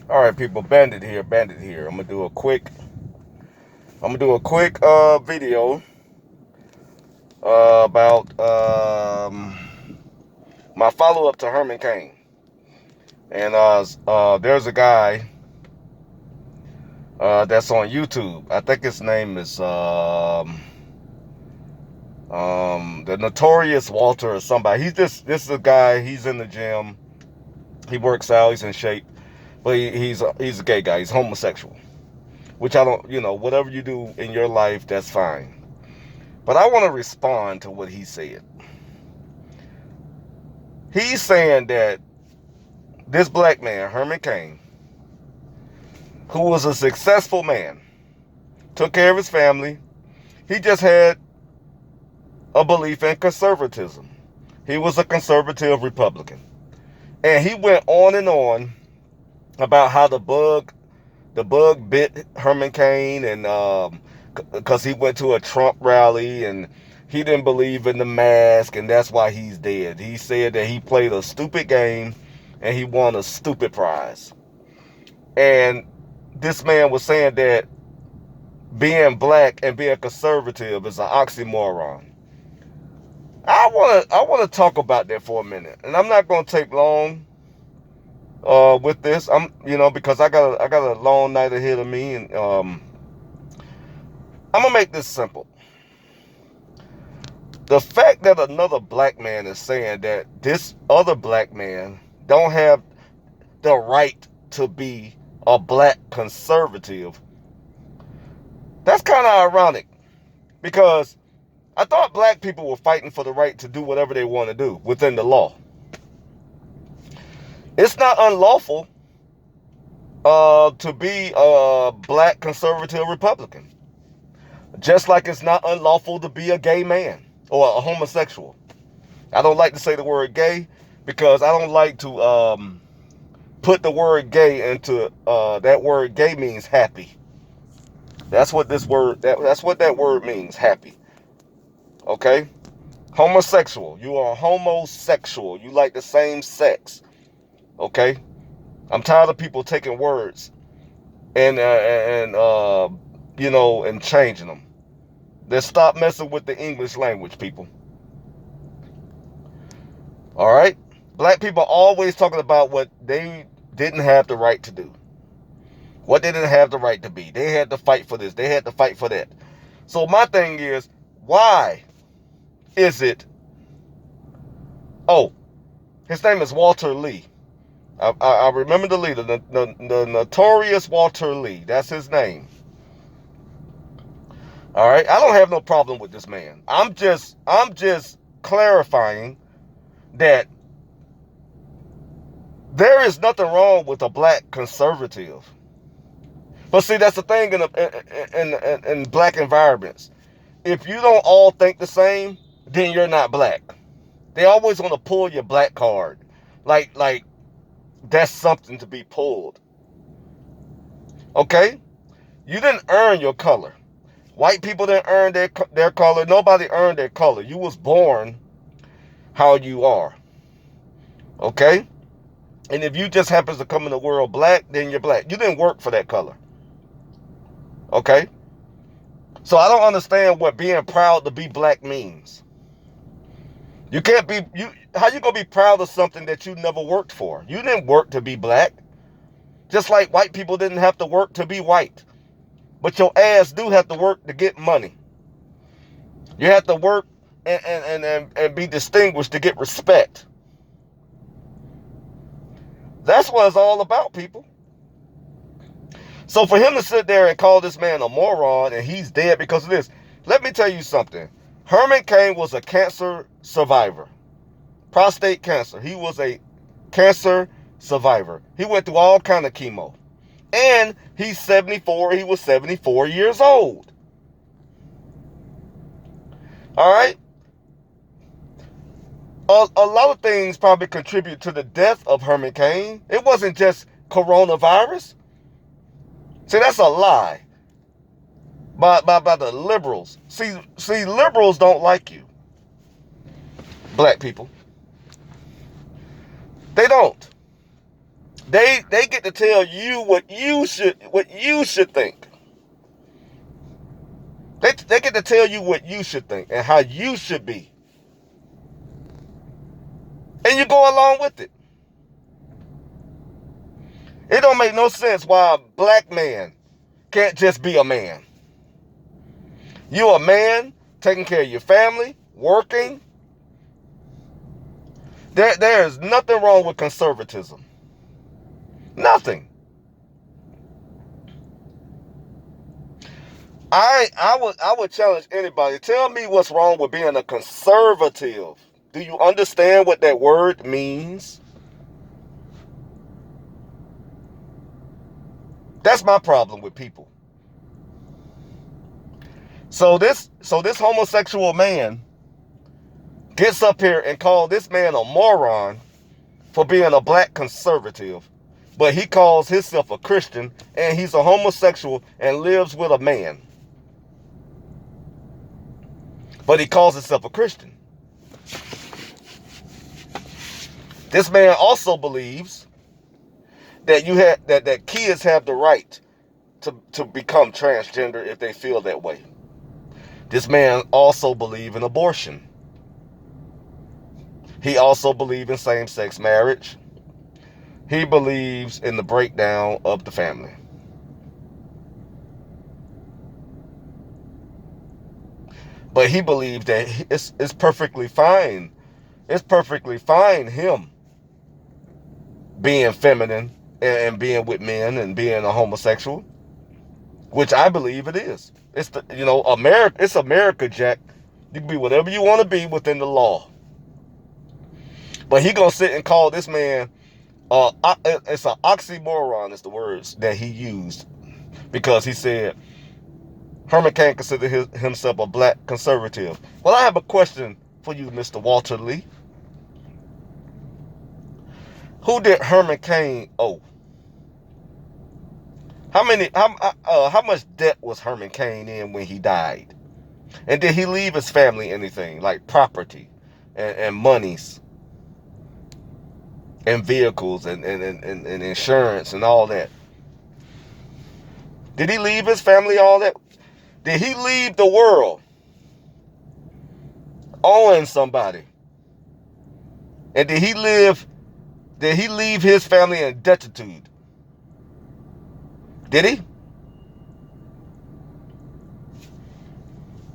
All right, people, Bandit here. I'm gonna do a quick video about my follow up to Herman Cain. And there's a guy that's on YouTube. I think his name is the Notorious Walter or somebody. This is a guy. He's in the gym. He works out. He's in shape, but he's a gay guy. He's homosexual. Which I don't, whatever you do in your life, that's fine. But I want to respond to what he said. He's saying that this black man, Herman Cain, who was a successful man, took care of his family, he just had a belief in conservatism. He was a conservative Republican. And he went on and on about how the bug bit Herman Cain, and because he went to a Trump rally and he didn't believe in the mask, and that's why he's dead. He said that he played a stupid game and he won a stupid prize. And this man was saying that being black and being conservative is an oxymoron. I want to talk about that for a minute, and I'm not going to take long with this. Because I got a long night ahead of me, and I'm gonna make this simple. The fact that another black man is saying that this other black man don't have the right to be a black conservative, that's kind of ironic, because I thought black people were fighting for the right to do whatever they want to do within the law. It's not unlawful to be a black conservative Republican. Just like it's not unlawful to be a gay man or a homosexual. I don't like to say the word gay because I don't like to put the word gay into that word. Gay means happy. That's what this word that's what that word means, happy. Okay? Homosexual. You are homosexual. You like the same sex. Okay? I'm tired of people taking words and changing them. Let's stop messing with the English language, people. All right? Black people are always talking about what they didn't have the right to do. What they didn't have the right to be. They had to fight for this. They had to fight for that. So my thing is, why is it... Oh, his name is Walter Lee. I remember the leader, the Notorious Walter Lee. That's his name. All right, I don't have no problem with this man. I'm just clarifying that there is nothing wrong with a black conservative. But see, that's the thing in black environments. If you don't all think the same, then you're not black. They always want to pull your black card, like that's something to be pulled. Okay, you didn't earn your color. White people didn't earn their color. Nobody earned their color. You was born how you are. Okay? And if you just happens to come in the world black, then you're black. You didn't work for that color. Okay? So I don't understand what being proud to be black means. You can't be... How you going to be proud of something that you never worked for? You didn't work to be black. Just like white people didn't have to work to be white. But your ass do have to work to get money. You have to work and be distinguished to get respect. That's what it's all about, people. So for him to sit there and call this man a moron and he's dead because of this, let me tell you something. Herman Cain was a cancer survivor. Prostate cancer. He was a cancer survivor. He went through all kind of chemo. And he's 74. He was 74 years old. All right? A lot of things probably contribute to the death of Herman Cain. It wasn't just coronavirus. See, that's a lie by the liberals. See, liberals don't like you. Black people. They don't. They get to tell you what you should think. They get to tell you what you should think and how you should be. And you go along with it. It don't make no sense why a black man can't just be a man. You a man taking care of your family, working. There is nothing wrong with conservatism. Nothing. I would challenge anybody. Tell me what's wrong with being a conservative. Do you understand what that word means? That's my problem with people. So this homosexual man gets up here and calls this man a moron for being a black conservative. But he calls himself a Christian and he's a homosexual and lives with a man. But he calls himself a Christian. This man also believes that that kids have the right to become transgender if they feel that way. This man also believes in abortion. He also believes in same-sex marriage. He believes in the breakdown of the family. But he believes that it's perfectly fine. It's perfectly fine him being feminine and being with men and being a homosexual, which I believe it is. It's America. It's America, Jack. You can be whatever you want to be within the law. But he gonna sit and call this man. It's an oxymoron. Is the words that he used because he said Herman Cain considered himself a black conservative. Well, I have a question for you, Mr. Walter Lee. Who did Herman Cain owe? How much debt was Herman Cain in when he died? And did he leave his family anything like property and monies and vehicles and insurance and all that? Did he leave his family all that? Did he leave the world owing somebody? And did he leave his family in destitute? Did he?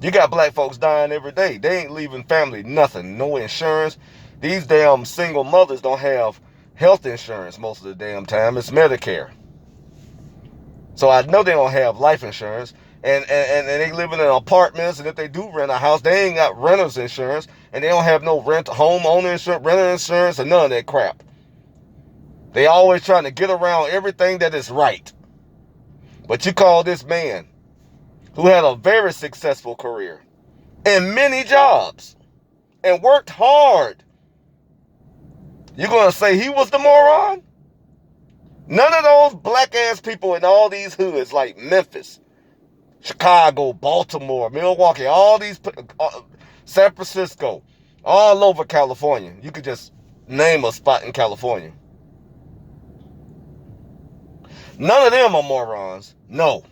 You got black folks dying every day. They ain't leaving family nothing. No insurance. These damn single mothers don't have health insurance most of the damn time. It's Medicare. So I know they don't have life insurance. And they live in apartments. And if they do rent a house, they ain't got renter's insurance. And they don't have no homeowner insurance, renter insurance, or none of that crap. They always trying to get around everything that is right. But you call this man who had a very successful career and many jobs and worked hard, you're going to say he was the moron? None of those black ass people in all these hoods like Memphis, Chicago, Baltimore, Milwaukee, all these, San Francisco, all over California. You could just name a spot in California. None of them are morons. No.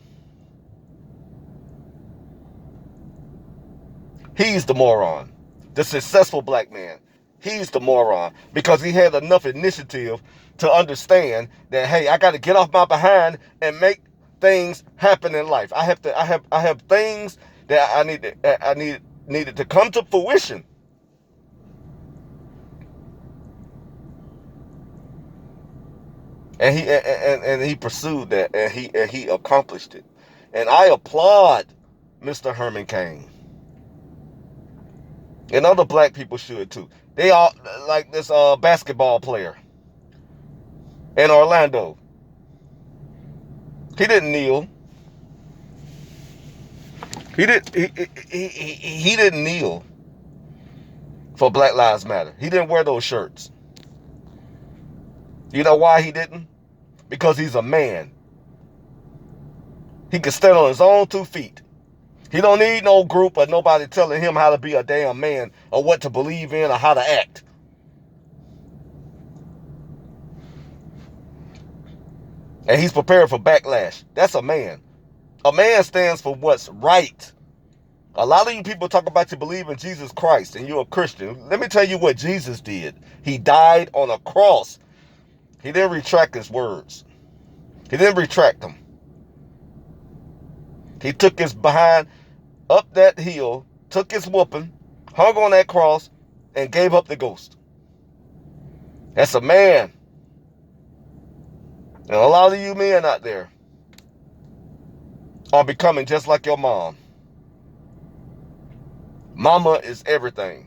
He's the moron. The successful black man. He's the moron. Because he had enough initiative to understand that, hey, I got to get off my behind and make things happen in life. I have things that I needed to come to fruition. And he pursued that, and he accomplished it. And I applaud Mr. Herman Cain. And other black people should too. They all like this basketball player in Orlando. He didn't kneel. He didn't kneel for Black Lives Matter. He didn't wear those shirts. You know why he didn't? Because he's a man. He can stand on his own 2 feet. He don't need no group or nobody telling him how to be a damn man or what to believe in or how to act. And he's prepared for backlash. That's a man. A man stands for what's right. A lot of you people talk about you believe in Jesus Christ and you're a Christian. Let me tell you what Jesus did. He died on a cross. He didn't retract his words. He didn't retract them. He took his behind up that hill, took his whooping, hung on that cross, and gave up the ghost. That's a man. And a lot of you men out there are becoming just like your mom. Mama is everything.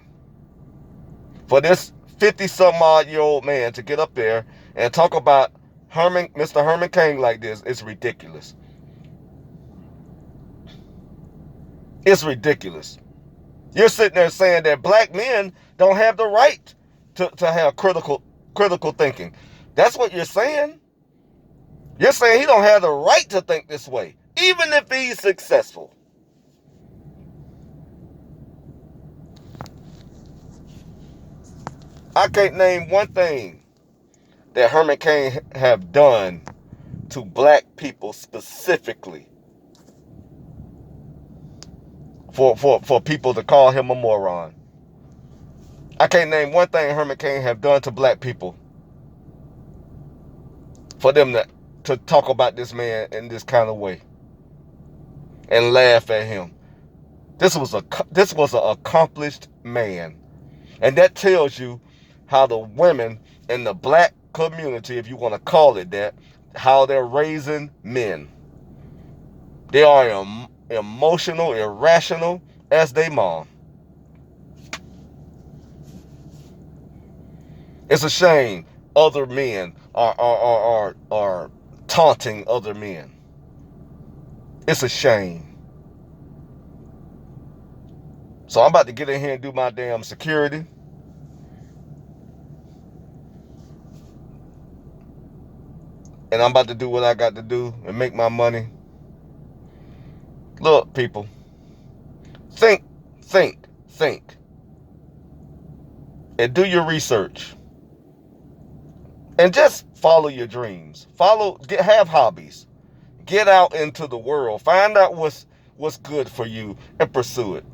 For this 50-some-odd-year-old man to get up there and talk about Mr. Herman Cain like this, it's ridiculous. It's ridiculous. You're sitting there saying that black men don't have the right to have critical thinking. That's what you're saying. You're saying he don't have the right to think this way, even if he's successful. I can't name one thing that Herman Cain have done to black people specifically for people to call him a moron. I can't name one thing Herman Cain have done to black people for them to talk about this man in this kind of way and laugh at him. This was an accomplished man. And that tells you how the women in the black community, if you want to call it that, how they're raising men. They are emotional, irrational as they mom. It's a shame other men are taunting other men. It's a shame. So I'm about to get in here and do my damn security. And I'm about to do what I got to do and make my money. Look, people. Think. And do your research. And just follow your dreams. Have hobbies. Get out into the world. Find out what's good for you and pursue it.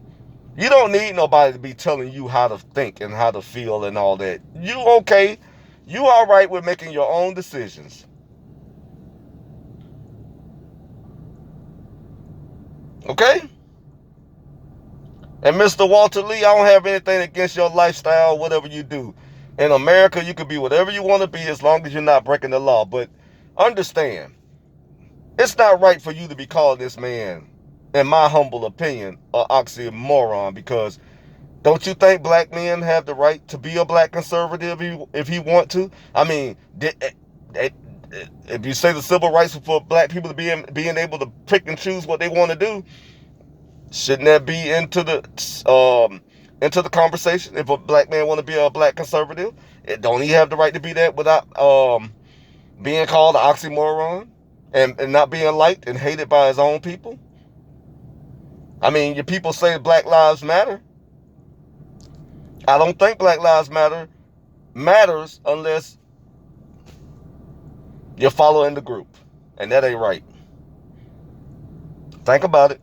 You don't need nobody to be telling you how to think and how to feel and all that. You okay. You all right with making your own decisions. Okay? And Mr. Walter Lee, I don't have anything against your lifestyle, whatever you do. In America, you can be whatever you want to be as long as you're not breaking the law. But understand, it's not right for you to be calling this man, in my humble opinion, an oxymoron, because don't you think black men have the right to be a black conservative if he want to? I mean, if you say the civil rights for black people to being able to pick and choose what they want to do, shouldn't that be into the conversation? If a black man want to be a black conservative, don't he have the right to be that without being called an oxymoron and not being liked and hated by his own people? I mean, your people say Black Lives Matter. I don't think Black Lives matters unless you're following the group, and that ain't right. Think about it.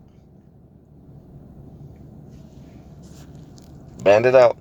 Band it out.